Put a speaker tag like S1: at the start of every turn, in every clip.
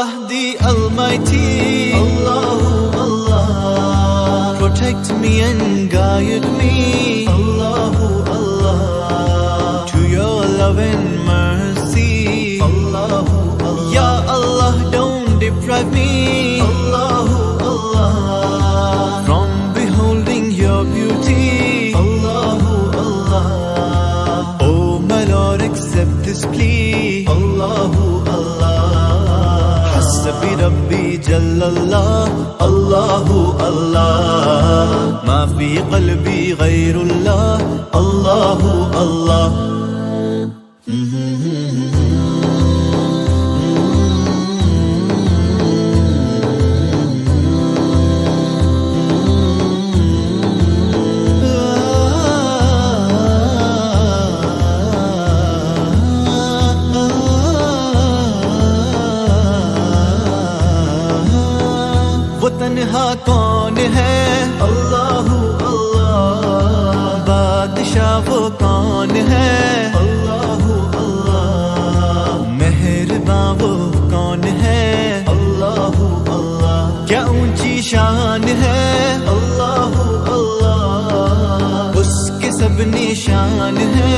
S1: Allah the Almighty, Allahu Allah, protect me and guide me, Allahu Allah, to your love and mercy, Allahu Allah. Ya Allah, don't deprive me, Allahu Allah, from beholding your beauty, Allahu Allah. Oh my Lord, accept this plea, Allahu Allah. Hasbi Rabbi Jallallah, Allahu Allah, ma fi qalbi ghayrullah, Allahu Allah. वो तन्हा कौन है, अल्लाहु अल्लाह, बादशाह वो कौन है, अल्लाहु अल्लाह, मेहरबां वो कौन है, अल्लाहु अल्लाह, क्या ऊंची शान है, अल्लाहु अल्लाह, उसके सब निशान है,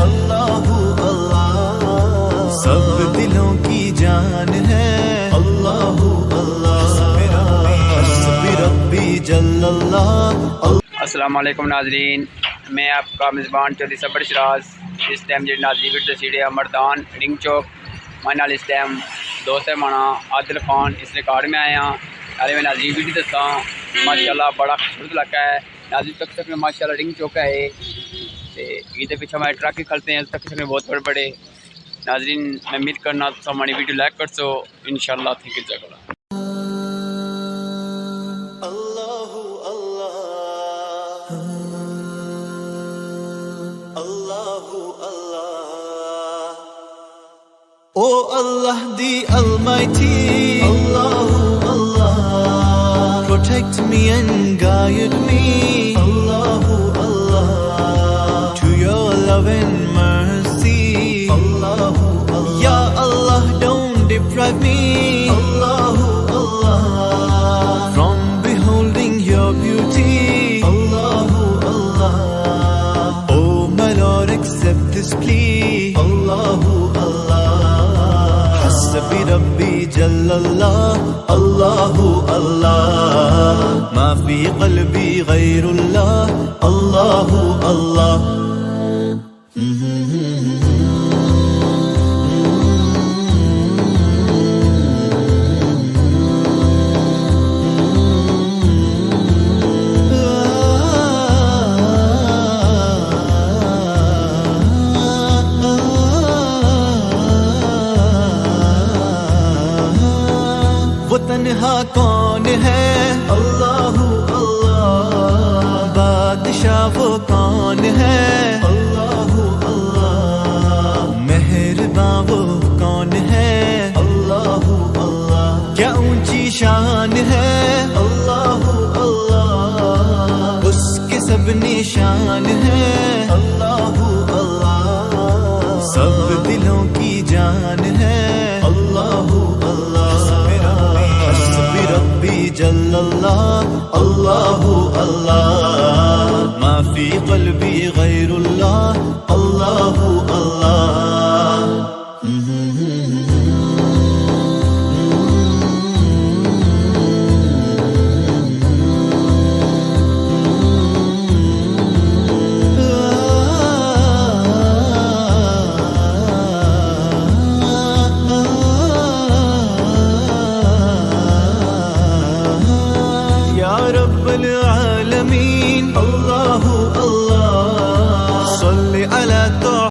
S1: अल्लाहु अल्लाह, सब दिलों की जान है, अल्लाहु अल्लाह।
S2: अस्सलाम वालेकुम नाजरीन, मैं आपका मेज़बान चौधरी सबर शराज। इस टाइम जो नाजरी विद सीढ़े मरदान रिंग चौक मैं नाल इस टाइम दोस्त है माना आदिल खान इस रिकॉर्ड में आया। अरे मैं नाजरी वीडियो दसा माशाल्लाह बड़ा खूबसूरत इलाका है। नाजरी तक में माशाल्लाह रिंग चौक है तो ये पीछे हमारे ट्रक ही खलते हैं तक में बहुत बड़े बड़े। नाजरीन मैं उम्मीद करना तो हमारी वीडियो लाइक कर सो इंशाल्लाह थैंक यू जगह।
S1: Oh Allah the Almighty, Allahu Allah, protect me and guide me, Allahu Allah, to your love and mercy, Allahu Allah. Ya Allah, don't deprive me, Allahu Allah, from beholding your beauty, Allahu Allah. Oh my Lord, accept this plea, Allahu Allah. Hasbi Rabbi Jallallah, Allahu Allah, ma fi qalbi ghayrullah, Allahu Allah. वो तन्हा कौन है, अल्लाहु अल्लाह, बादशाह वो कौन है, अल्लाहु अल्लाह, मेहरबां वो कौन है, अल्लाहु अल्लाह, क्या ऊंची शान है, अल्लाहु अल्लाह, उसके सब निशान है, अल्लाहु अल्लाह, सब दिलों की जान है, अल्लाहु अल्लाह। Jallallah, Allahu Allah, ma fi qalbi ghayrullah, Allahu Allah.